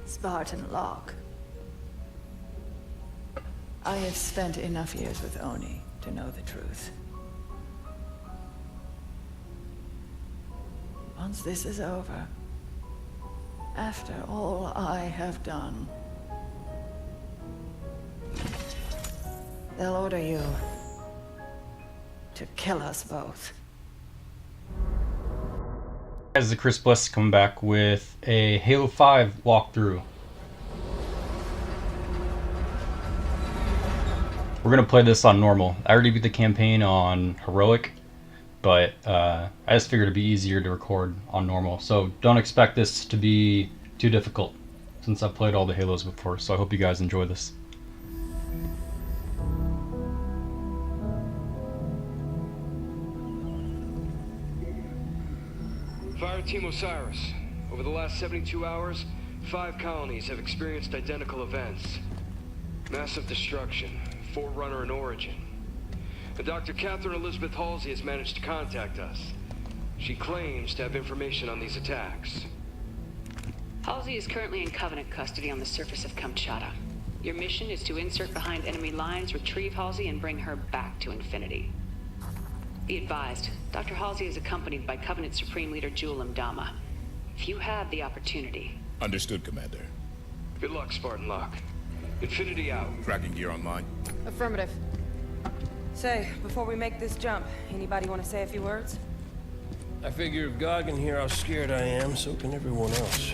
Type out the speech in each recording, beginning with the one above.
Spartan Lock. I have spent enough years with Oni to know the truth. Once this is over, after all I have done, they'll order you to kill us both. Guys, the Chris Bliss coming back with a Halo 5 walkthrough. We're gonna play this on normal. I already beat the campaign on heroic, but I just figured it'd be easier to record on normal. So don't expect this to be too difficult, since I've played all the Halos before. So I hope you guys enjoy this. Fireteam Osiris. Over the last 72 hours, 5 colonies have experienced identical events. Massive destruction, Forerunner in origin. And Dr. Catherine Elizabeth Halsey has managed to contact us. She claims to have information on these attacks. Halsey is currently in Covenant custody on the surface of Kamchatka. Your mission is to insert behind enemy lines, retrieve Halsey, and bring her back to Infinity. Be advised, Dr. Halsey is accompanied by Covenant Supreme Leader Jul 'Mdama. If you have the opportunity... Understood, Commander. Good luck, Spartan Lock. Infinity out. Tracking gear online. Affirmative. Say, before we make this jump, anybody want to say a few words? I figure if God can hear how scared I am, so can everyone else.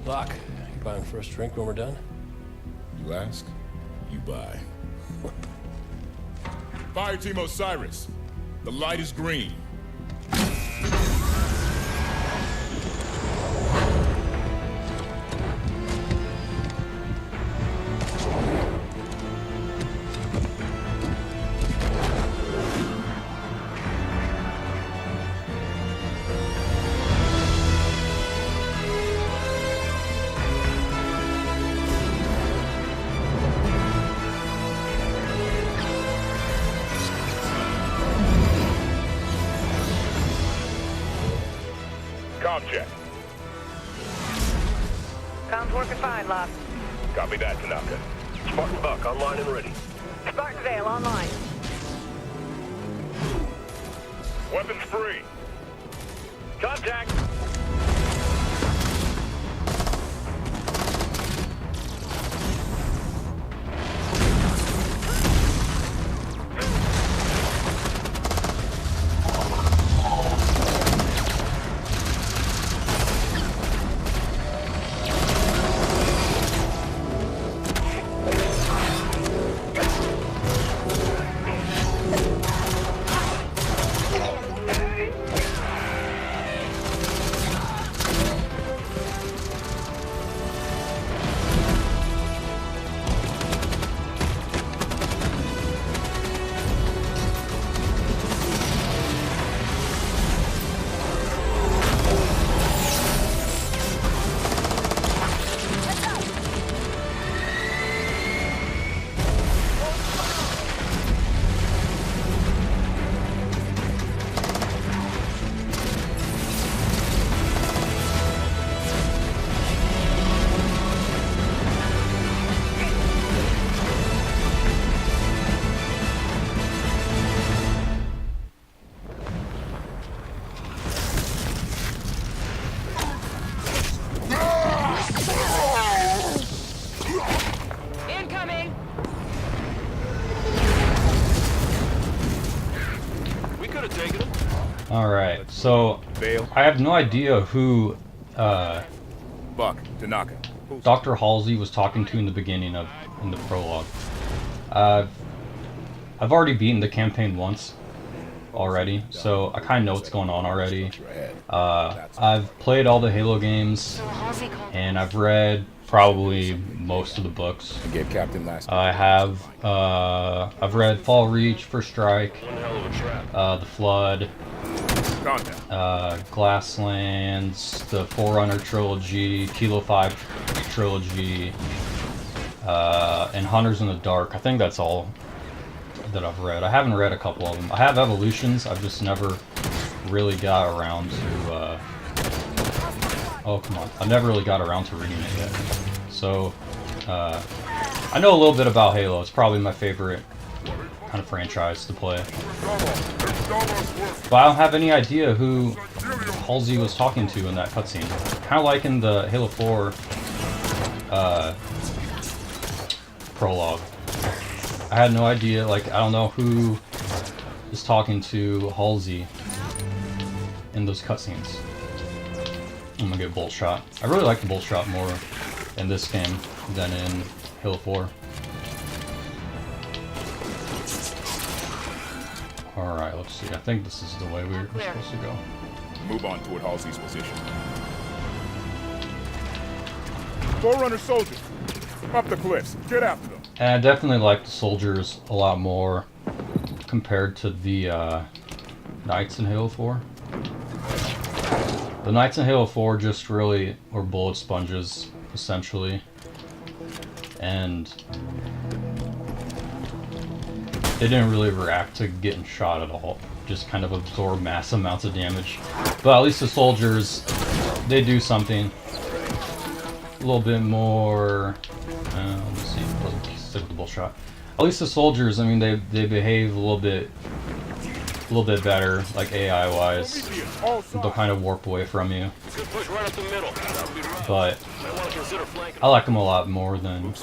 Locke, you buying first drink when we're done? You ask, you buy. Fireteam Osiris. The light is green. Check. Comms working fine, Locke. Copy that, Tanaka. Spartan Buck online and ready. Spartan Vale online. Weapons free. Contact! Alright, so I have no idea who Buck, Tanaka. Dr. Halsey was talking to in the beginning in the prologue. I've already beaten the campaign once already, so I kind of know what's going on already. I've played all the Halo games, and I've read probably most of the books. Get Captain last. I've read Fall Reach, First Strike, The Flood, Glasslands, the Forerunner trilogy, Kilo 5 trilogy, and Hunters in the Dark. I think that's all that I've read. I haven't read a couple of them. I have Evolutions, I've just never really got around to Oh, come on. I've never really got around to reading it yet. So, I know a little bit about Halo. It's probably my favorite kind of franchise to play. But I don't have any idea who Halsey was talking to in that cutscene. Kind of like in the Halo 4 prologue. I had no idea, like, I don't know who is talking to Halsey in those cutscenes. I'm gonna get Bolt Shot. I really like the Bolt Shot more in this game than in Halo 4. Alright, let's see. I think this is the way we're supposed to go. Move on toward Halsey's position. Forerunner soldiers, up the cliffs. Get after them. And I definitely like the soldiers a lot more compared to the Knights in Halo 4. The Knights in Halo 4 just really were bullet sponges, essentially. And they didn't really react to getting shot at all. Just kind of absorb mass amounts of damage. But at least the soldiers, they do something. A little bit more... let's see, let's stick with the bullshot. At least the soldiers, I mean, they behave a little bit better, like AI-wise. They'll kind of warp away from you. But I like them a lot more than...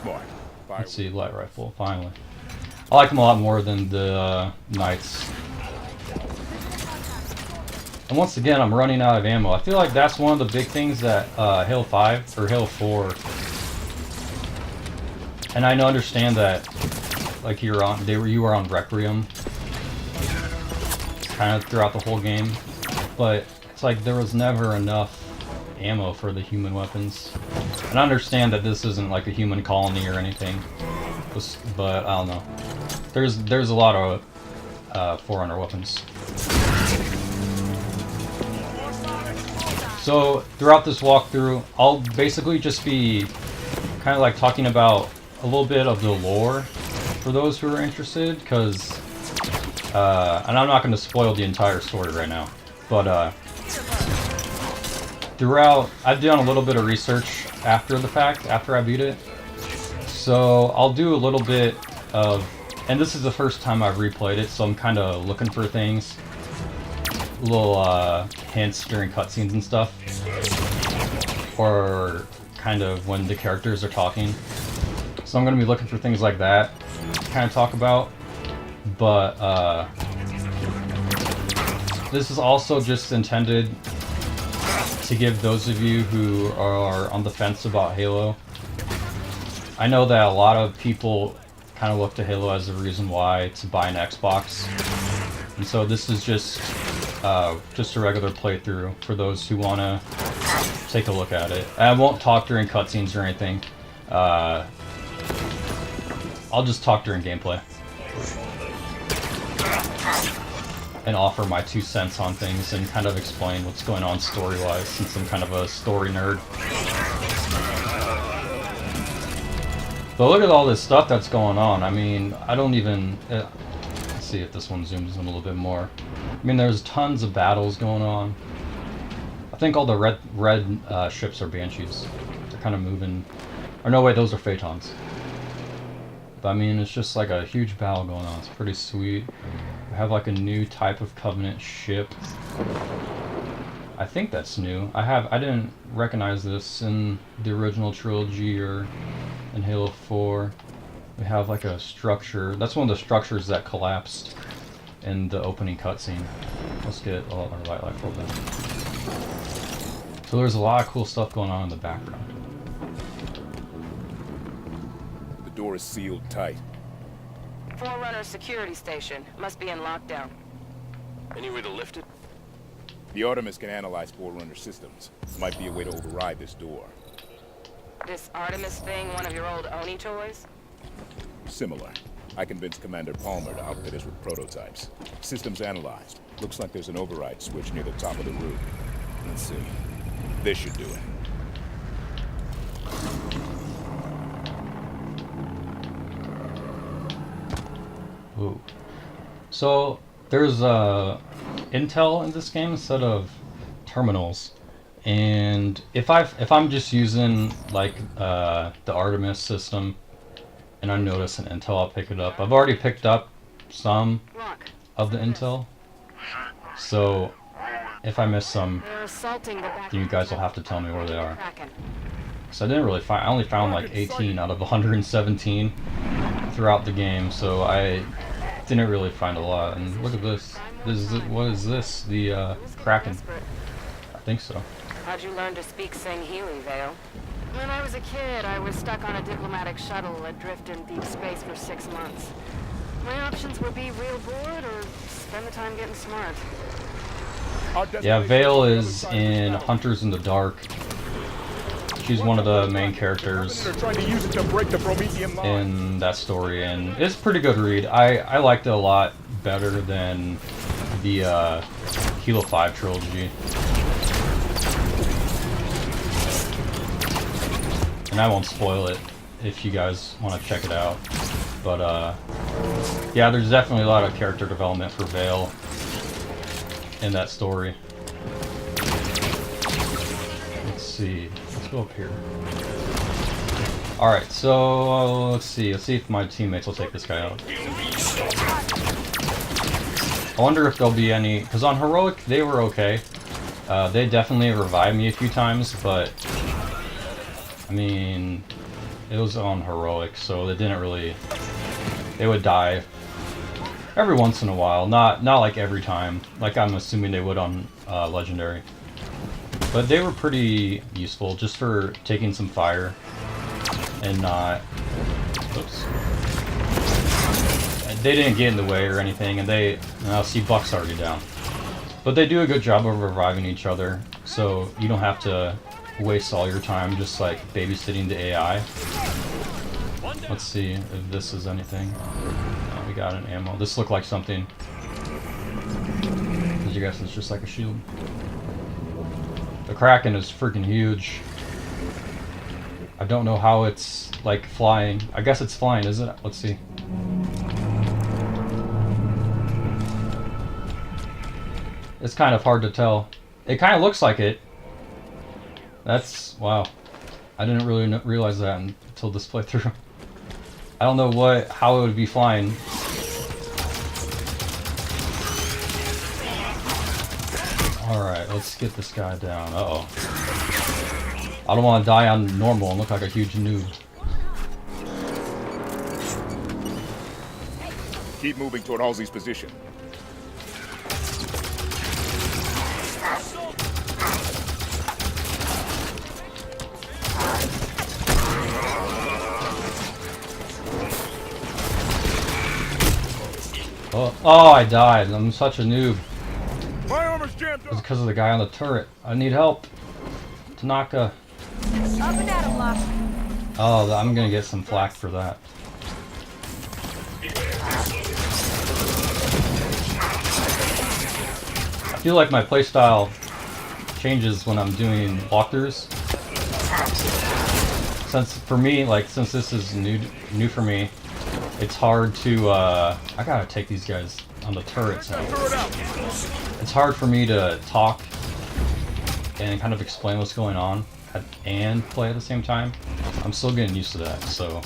Let's see, light rifle, finally. I like them a lot more than the Knights. And once again, I'm running out of ammo. I feel like that's one of the big things that Halo 5 or Halo 4. And I understand that, like you were on Requiem, kind of throughout the whole game. But it's like there was never enough ammo for the human weapons. And I understand that this isn't like a human colony or anything, but I don't know. There's a lot of Forerunner weapons. So throughout this walkthrough, I'll basically just be kind of like talking about a little bit of the lore for those who are interested, because and I'm not going to spoil the entire story right now, but throughout, I've done a little bit of research after the fact, after I beat it. So I'll do a little bit of, and this is the first time I've replayed it, so I'm kind of looking for things, little hints during cutscenes and stuff, or kind of when the characters are talking. So I'm going to be looking for things like that to kind of talk about, but this is also just intended to give those of you who are on the fence about Halo. I know that a lot of people kind of look to Halo as the reason why to buy an Xbox, and so this is just a regular playthrough for those who want to take a look at it. I won't talk during cutscenes or anything. I'll just talk during gameplay and offer my 2 cents on things and kind of explain what's going on story-wise, since I'm kind of a story nerd. But look at all this stuff that's going on. I mean, I don't even... let's see if this one zooms in a little bit more. I mean, there's tons of battles going on. I think all the red ships are Banshees. They're kind of moving... Or no, wait, those are Phaetons. But I mean, it's just like a huge battle going on. It's pretty sweet. We have like a new type of Covenant ship. I think that's new. I didn't recognize this in the original trilogy or in Halo 4. We have like a structure. That's one of the structures that collapsed in the opening cutscene. Let's get our light rifle then. So there's a lot of cool stuff going on in the background. The door is sealed tight. Forerunner security station. Must be in lockdown. Any way to lift it? The Artemis can analyze Forerunner systems. Might be a way to override this door. This Artemis thing one of your old Oni toys? Similar. I convinced Commander Palmer to outfit us with prototypes. Systems analyzed. Looks like there's an override switch near the top of the roof. Let's see. This should do it. Ooh. So there's intel in this game instead of terminals. And if I'm just using like the Artemis system, and I notice an intel, I'll pick it up. I've already picked up some of the intel, so if I miss some, you guys will have to tell me where they are. So I didn't really find. I only found like 18 out of 117 throughout the game, so I didn't really find a lot. And look at this. What is this? The Kraken. I think so. How'd you learn to speak Sangheili, Vale? When I was a kid, I was stuck on a diplomatic shuttle adrift in deep space for 6 months. My options were be real bored or spend the time getting smart. Yeah, Vale is in Hunters in the Dark. She's one of the main characters in that story, and it's a pretty good read. I liked it a lot better than the Halo 5 trilogy. And I won't spoil it if you guys want to check it out. But yeah, there's definitely a lot of character development for Vale in that story. Let's see. Let's go up here. Alright, so let's see if my teammates will take this guy out. I wonder if there'll be any, because on Heroic they were okay. They definitely revived me a few times, but I mean, it was on Heroic, so they didn't really, they would die every once in a while, not like every time, like I'm assuming they would on Legendary. But they were pretty useful just for taking some fire and not, oops. They didn't get in the way or anything, and I'll see Buck's already down. But they do a good job of reviving each other, so you don't have to waste all your time just like babysitting the AI. Let's see if this is anything. Oh, we got an ammo. This looked like something. Because you guys, it's just like a shield. The Kraken is freaking huge. I don't know how it's like flying. I guess it's flying, is it? Let's see. It's kind of hard to tell. It kind of looks like it. That's, wow. I didn't really realize that until this playthrough. I don't know how it would be flying. Alright, let's get this guy down. Uh-oh. I don't want to die on normal and look like a huge noob. Keep moving toward Halsey's position. Oh, I died. I'm such a noob. My armor's jammed up. It's because of the guy on the turret. I need help. Tanaka. Oh, I'm gonna get some flack for that. I feel like my playstyle changes when I'm doing walkthroughs. Since this is new for me, it's hard to, I gotta take these guys on the turrets out. It's hard for me to talk and kind of explain what's going on and play at the same time. I'm still getting used to that, so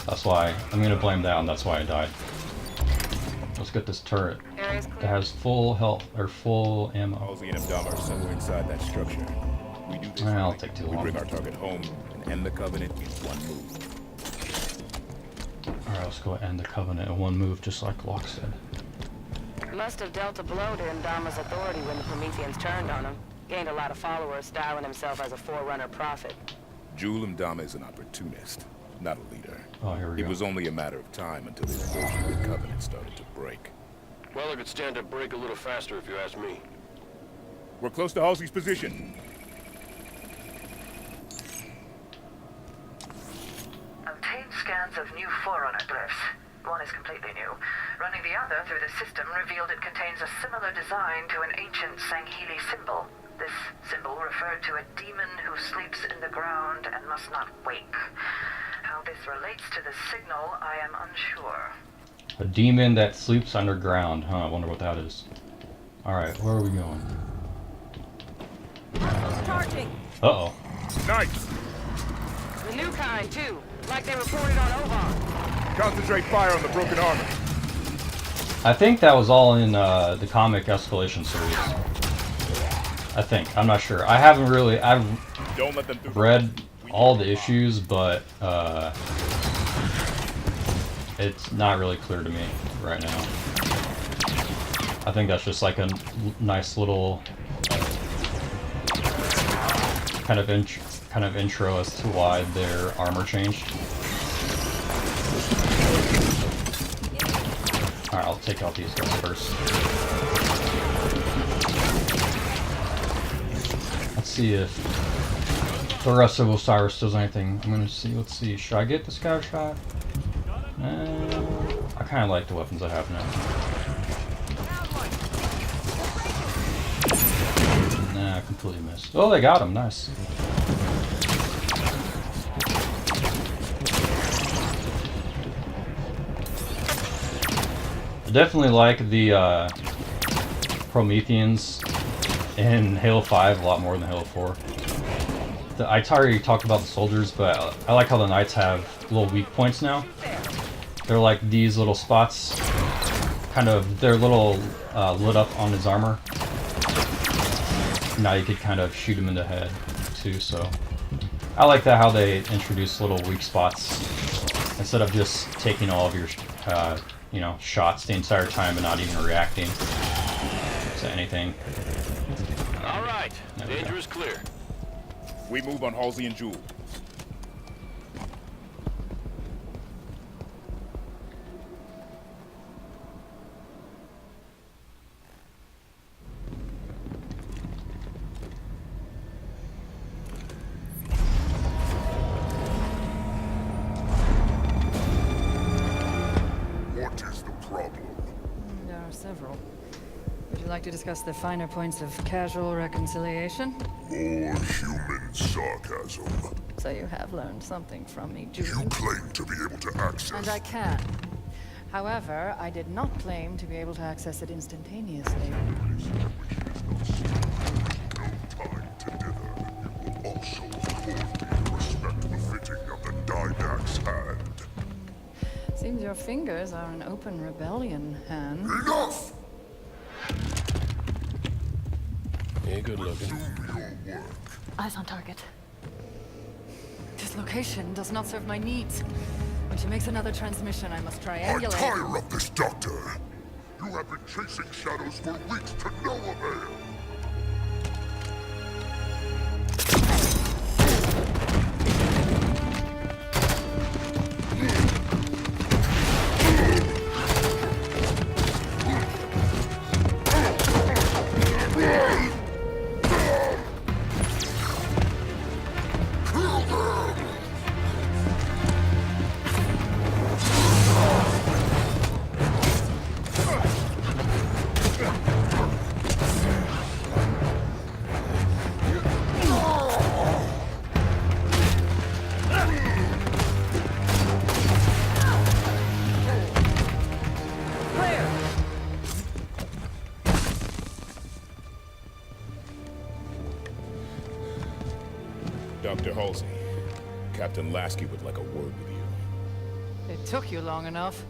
that's why I'm gonna blame that, and that's why I died. Let's get this turret that has full health, or full ammo. Halsey and Abdallah are somewhere inside that structure. We do this. I'll take too long. We bring our target home and end the Covenant in one move. Alright, let's go end the Covenant in one move, just like Locke said. Must have dealt a blow to Ndama's authority when the Prometheans turned on him. Gained a lot of followers, styling himself as a forerunner prophet. Jul Ndama is an opportunist, not a leader. Oh, here we go. It was only a matter of time until his version of the Covenant started to break. Well, I could stand to break a little faster if you ask me. We're close to Halsey's position. Obtain scans of new Forerunner glyphs. One is completely new. Running the other through the system revealed it contains a similar design to an ancient Sangheili symbol. This symbol referred to a demon who sleeps in the ground and must not wake. How this relates to the signal, I am unsure. A demon that sleeps underground. Huh, I wonder what that is. Alright, where are we going? Charging! Uh-oh. Nice! The new kind, too. Like they reported on Ovar. Concentrate fire on the broken armor. I think that was all in the comic Escalation series. I think. I'm not sure. I haven't really... I've Don't let them do read all the issues, but it's not really clear to me right now. I think that's just like a nice little kind of intro as to why their armor changed. Alright, I'll take out these guys first. Let's see if the rest of Osiris does anything. I'm gonna see, let's see. Should I get this guy a shot? I kinda like the weapons I have now. Nah, I completely missed. Oh, they got him, nice. I definitely like the Prometheans in Halo 5 a lot more than Halo 4. I already talked about the soldiers, but I like how the knights have little weak points now. They're like these little spots, kind of, they're little lit up on his armor. Now you could kind of shoot him in the head too, so I like that how they introduce little weak spots instead of just taking all of your you know, shots the entire time and not even reacting to anything. All right, danger is clear. We move on Halsey and Jewel. What is the problem? There are several. Would you like to discuss the finer points of casual reconciliation? More human sarcasm. So you have learned something from me, You Julie. claim to be able to access... And I can. However, I did not claim to be able to access it instantaneously. No time to dither. You will also accord me respect befitting of the Dynac's hand. Seems your fingers are an open rebellion, Han. Enough! Yeah, good looking. Do your work. Eyes on target. This location does not serve my needs. When she makes another transmission, I must I triangulate. tire of this, Doctor. You have been chasing shadows for weeks to no avail. Dr. Halsey, Captain Lasky would like a word with you. It took you long enough.